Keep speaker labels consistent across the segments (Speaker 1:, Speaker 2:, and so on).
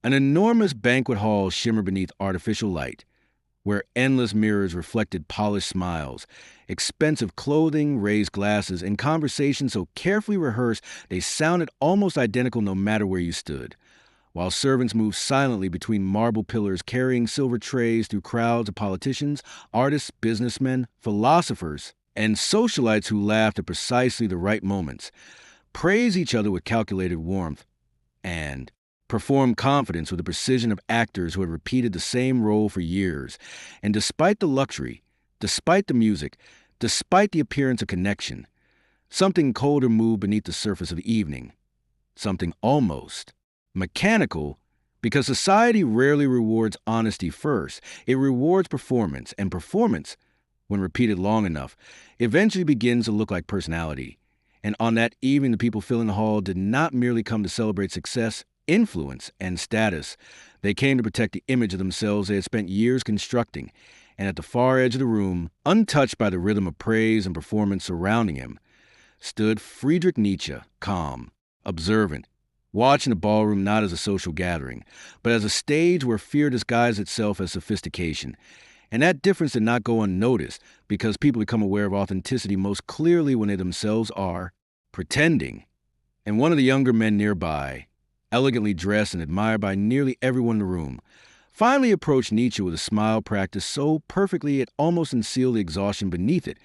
Speaker 1: An enormous banquet hall shimmered beneath artificial light, where endless mirrors reflected polished smiles, expensive clothing, raised glasses, and conversations so carefully rehearsed they sounded almost identical no matter where you stood. While servants moved silently between marble pillars carrying silver trays through crowds of politicians, artists, businessmen, philosophers, and socialites who laughed at precisely the right moments, praised each other with calculated warmth, and performed confidence with the precision of actors who had repeated the same role for years. And despite the luxury, despite the music, despite the appearance of connection, something colder moved beneath the surface of the evening. Something almost mechanical, because society rarely rewards honesty first. It rewards performance, and performance, when repeated long enough, eventually begins to look like personality. And on that evening, the people filling the hall did not merely come to celebrate success, influence, and status. They came to protect the image of themselves they had spent years constructing. And at the far edge of the room, untouched by the rhythm of praise and performance surrounding him, stood Friedrich Nietzsche, calm, observant, watching the ballroom not as a social gathering, but as a stage where fear disguised itself as sophistication. And that difference did not go unnoticed, because people become aware of authenticity most clearly when they themselves are pretending. And one of the younger men nearby, elegantly dressed and admired by nearly everyone in the room, finally approached Nietzsche with a smile practiced so perfectly it almost concealed the exhaustion beneath it.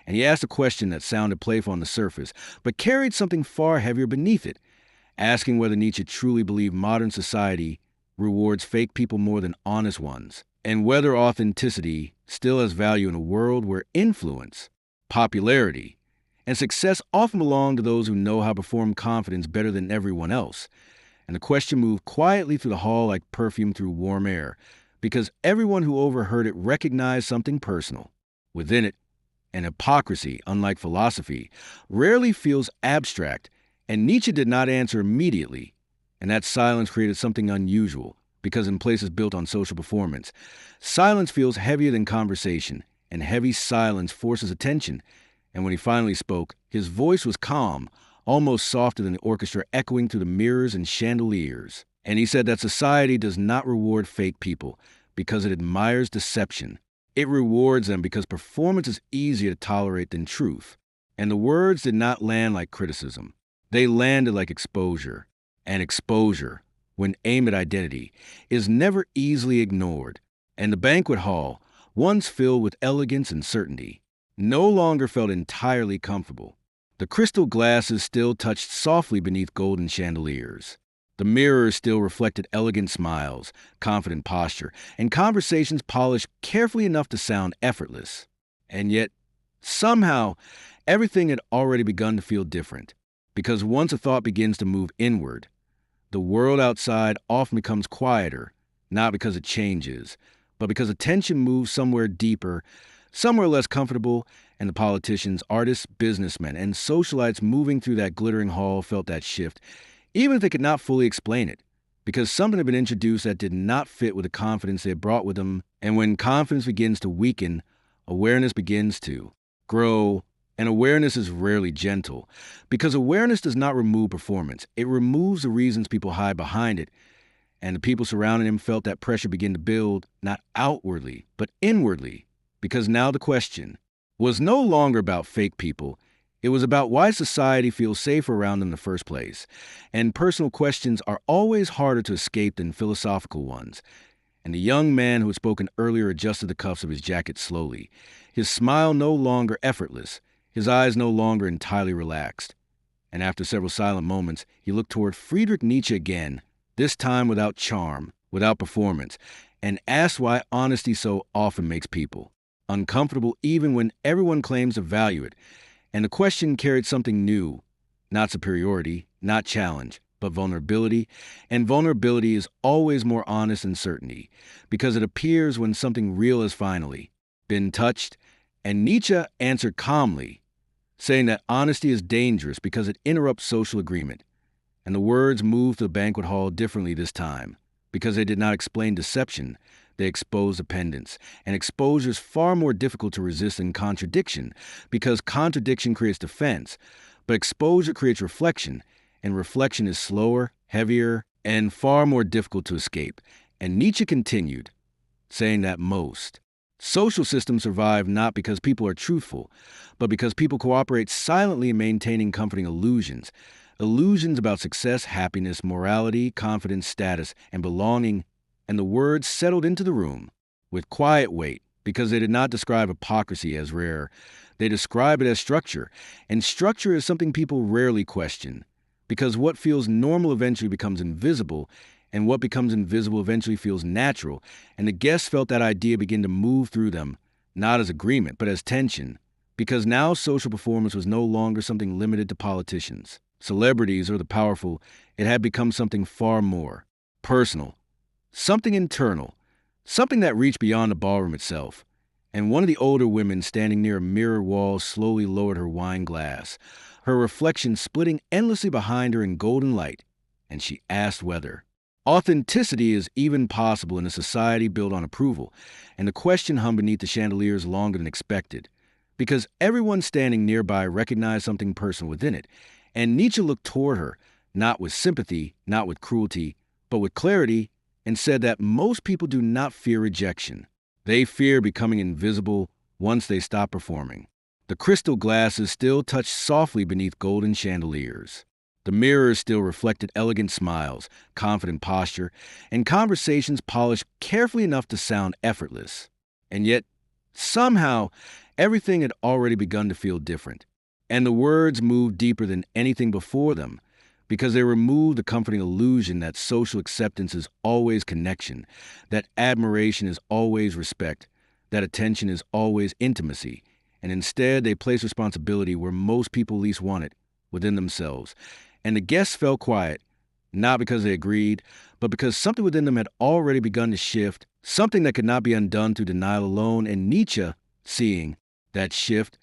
Speaker 1: And he asked a question that sounded playful on the surface, but carried something far heavier beneath it, asking whether Nietzsche truly believed modern society rewards fake people more than honest ones, and whether authenticity still has value in a world where influence, popularity, and success often belong to those who know how to perform confidence better than everyone else. And the question moved quietly through the hall like perfume through warm air, because everyone who overheard it recognized something personal. Within it, an hypocrisy, unlike philosophy, rarely feels abstract, and Nietzsche did not answer immediately. And that silence created something unusual, because in places built on social performance, silence feels heavier than conversation, and heavy silence forces attention. And when he finally spoke, his voice was calm, almost softer than the orchestra echoing through the mirrors and chandeliers. And he said that society does not reward fake people because it admires deception. It rewards them because performance is easier to tolerate than truth. And the words did not land like criticism. They landed like exposure. And exposure, when aimed at identity, is never easily ignored. And the banquet hall, once filled with elegance and certainty, no longer felt entirely comfortable. The crystal glasses still touched softly beneath golden chandeliers. The mirrors still reflected elegant smiles, confident posture, and conversations polished carefully enough to sound effortless. And yet, somehow, everything had already begun to feel different. Because once a thought begins to move inward, the world outside often becomes quieter, not because it changes, but because attention moves somewhere deeper, somewhere less comfortable, and the politicians, artists, businessmen, and socialites moving through that glittering hall felt that shift, even if they could not fully explain it, because something had been introduced that did not fit with the confidence they had brought with them. And when confidence begins to weaken, awareness begins to grow. And awareness is rarely gentle, because awareness does not remove performance. It removes the reasons people hide behind it. And the people surrounding him felt that pressure begin to build, not outwardly, but inwardly, because now the question was no longer about fake people. It was about why society feels safer around them in the first place. And personal questions are always harder to escape than philosophical ones. And the young man who had spoken earlier adjusted the cuffs of his jacket slowly, his smile no longer effortless, his eyes no longer entirely relaxed. And after several silent moments, he looked toward Friedrich Nietzsche again, this time without charm, without performance, and asked why honesty so often makes people uncomfortable even when everyone claims to value it. And the question carried something new, not superiority, not challenge, but vulnerability. And vulnerability is always more honest than certainty, because it appears when something real has finally been touched. And Nietzsche answered calmly, saying that honesty is dangerous because it interrupts social agreement. And the words moved to the banquet hall differently this time, because they did not explain deception, they exposed dependence. And exposure is far more difficult to resist than contradiction, because contradiction creates defense, but exposure creates reflection, and reflection is slower, heavier, and far more difficult to escape. And Nietzsche continued, saying that most social systems survive not because people are truthful, but because people cooperate silently in maintaining comforting illusions. Illusions about success, happiness, morality, confidence, status, and belonging. And the words settled into the room with quiet weight because they did not describe hypocrisy as rare. They describe it as structure. And structure is something people rarely question because what feels normal eventually becomes invisible, and what becomes invisible eventually feels natural, and the guests felt that idea begin to move through them, not as agreement, but as tension, because now social performance was no longer something limited to politicians, celebrities, or the powerful. It had become something far more personal, something internal, something that reached beyond the ballroom itself. And one of the older women standing near a mirror wall slowly lowered her wine glass, her reflection splitting endlessly behind her in golden light, and she asked whether authenticity is even possible in a society built on approval. And the question hung beneath the chandeliers longer than expected, because everyone standing nearby recognized something personal within it. And Nietzsche looked toward her, not with sympathy, not with cruelty, but with clarity, and said that most people do not fear rejection. They fear becoming invisible once they stop performing. The crystal glasses still touched softly beneath golden chandeliers. The mirrors still reflected elegant smiles, confident posture, and conversations polished carefully enough to sound effortless. And yet, somehow, everything had already begun to feel different. And the words moved deeper than anything before them, because they removed the comforting illusion that social acceptance is always connection, that admiration is always respect, that attention is always intimacy. And instead, they placed responsibility where most people least want it, within themselves. And the guests fell quiet, not because they agreed, but because something within them had already begun to shift, something that could not be undone through denial alone. And Nietzsche, seeing that shift,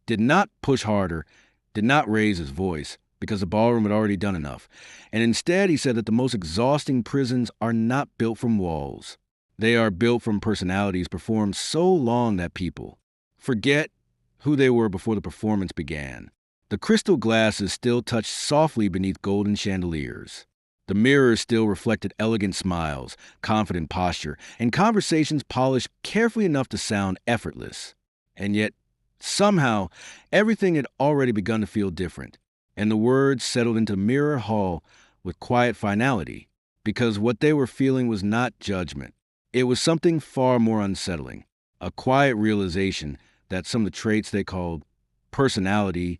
Speaker 1: did not push harder, did not raise his voice, because the ballroom had already done enough. And instead, he said that the most exhausting prisons are not built from walls. They are built from personalities performed so long that people forget who they were before the performance began. The crystal glasses still touched softly beneath golden chandeliers. The mirrors still reflected elegant smiles, confident posture, and conversations polished carefully enough to sound effortless. And yet, somehow, everything had already begun to feel different, and the words settled into the mirror hall with quiet finality, because what they were feeling was not judgment. It was something far more unsettling, a quiet realization that some of the traits they called personality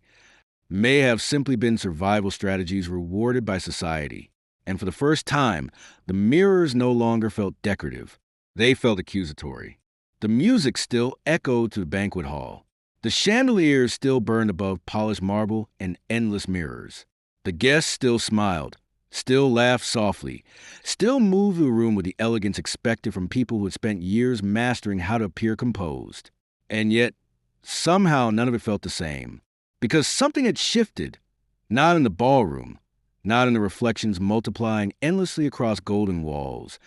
Speaker 1: may have simply been survival strategies rewarded by society. And for the first time, the mirrors no longer felt decorative. They felt accusatory. The music still echoed to the banquet hall. The chandeliers still burned above polished marble and endless mirrors. The guests still smiled, still laughed softly, still moved the room with the elegance expected from people who had spent years mastering how to appear composed. And yet, somehow none of it felt the same. Because something had shifted, not in the ballroom, not in the reflections multiplying endlessly across golden walls,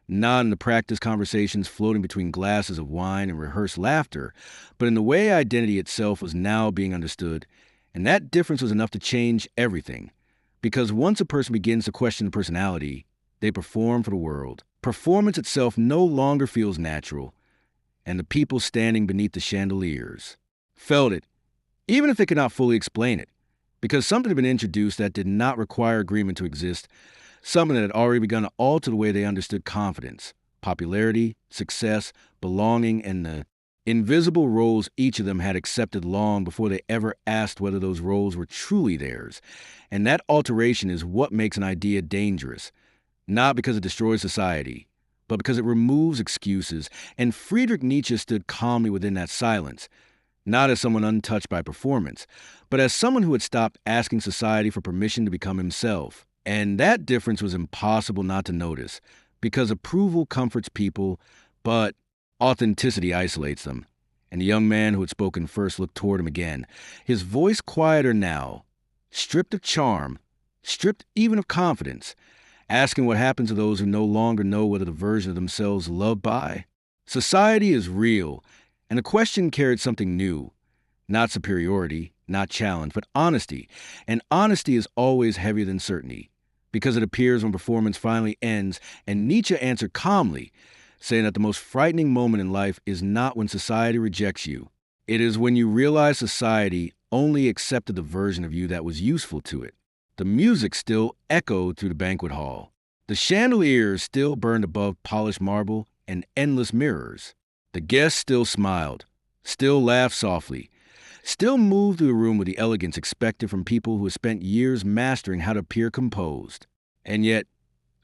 Speaker 1: not in the practice conversations floating between glasses of wine and rehearsed laughter, but in the way identity itself was now being understood. And that difference was enough to change everything. Because once a person begins to question the personality, they perform for the world. Performance itself no longer feels natural, and the people standing beneath the chandeliers felt it, even if they could not fully explain it, because something had been introduced that did not require agreement to exist, something that had already begun to alter the way they understood confidence, popularity, success, belonging, and the invisible roles each of them had accepted long before they ever asked whether those roles were truly theirs. And that alteration is what makes an idea dangerous, not because it destroys society, but because it removes excuses. And Friedrich Nietzsche stood calmly within that silence, not as someone untouched by performance, but as someone who had stopped asking society for permission to become himself. And that difference was impossible not to notice, because approval comforts people, but authenticity isolates them. And the young man who had spoken first looked toward him again, his voice quieter now, stripped of charm, stripped even of confidence, asking what happens to those who no longer know whether the version of themselves loved by. Society is real, and the question carried something new, not superiority, not challenge, but honesty. And honesty is always heavier than certainty, because it appears when performance finally ends, and Nietzsche answered calmly, saying that the most frightening moment in life is not when society rejects you. It is when you realize society only accepted the version of you that was useful to it. The music still echoed through the banquet hall. The chandeliers still burned above polished marble and endless mirrors. The guests still smiled, still laughed softly, still moved through the room with the elegance expected from people who had spent years mastering how to appear composed. And yet,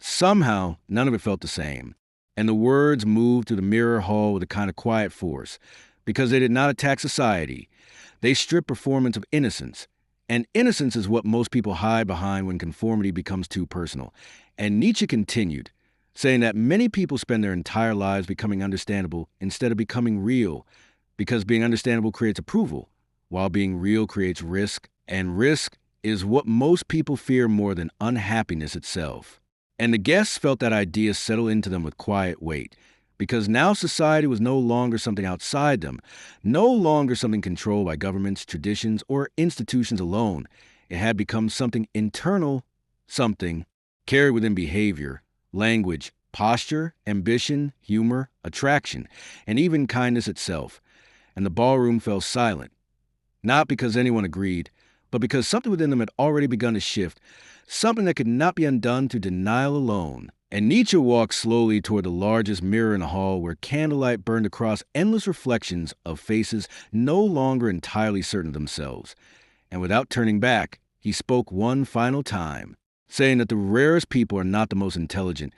Speaker 1: somehow, none of it felt the same. And the words moved through the mirror hall with a kind of quiet force, because they did not attack society. They stripped performance of innocence. And innocence is what most people hide behind when conformity becomes too personal. And Nietzsche continued, saying that many people spend their entire lives becoming understandable instead of becoming real, because being understandable creates approval, while being real creates risk, and risk is what most people fear more than unhappiness itself. And the guests felt that idea settle into them with quiet weight, because now society was no longer something outside them, no longer something controlled by governments, traditions, or institutions alone. It had become something internal, something carried within behavior, language, posture, ambition, humor, attraction, and even kindness itself. And the ballroom fell silent, not because anyone agreed, but because something within them had already begun to shift, something that could not be undone through denial alone. And Nietzsche walked slowly toward the largest mirror in the hall where candlelight burned across endless reflections of faces no longer entirely certain of themselves. And without turning back, he spoke one final time, saying that the rarest people are not the most intelligent,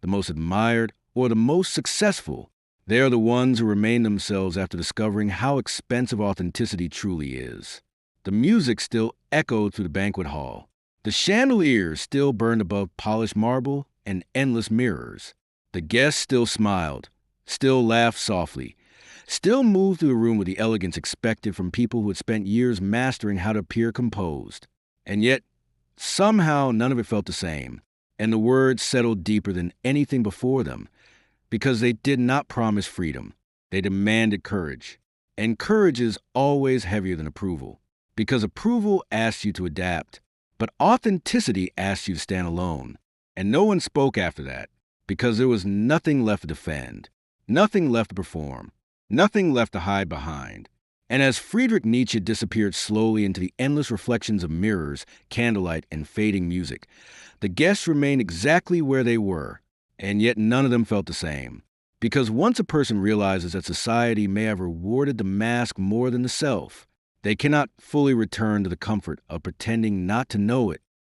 Speaker 1: the most admired, or the most successful. They are the ones who remain themselves after discovering how expensive authenticity truly is. The music still echoed through the banquet hall. The chandeliers still burned above polished marble and endless mirrors. The guests still smiled, still laughed softly, still moved through the room with the elegance expected from people who had spent years mastering how to appear composed. And yet, somehow none of it felt the same, and the words settled deeper than anything before them, because they did not promise freedom. They demanded courage. And courage is always heavier than approval, because approval asks you to adapt, but authenticity asks you to stand alone. And no one spoke after that, because there was nothing left to defend, nothing left to perform, nothing left to hide behind. And as Friedrich Nietzsche disappeared slowly into the endless reflections of mirrors, candlelight, and fading music, the guests remained exactly where they were, and yet none of them felt the same. Because once a person realizes that society may have rewarded the mask more than the self, they cannot fully return to the comfort of pretending not to know it.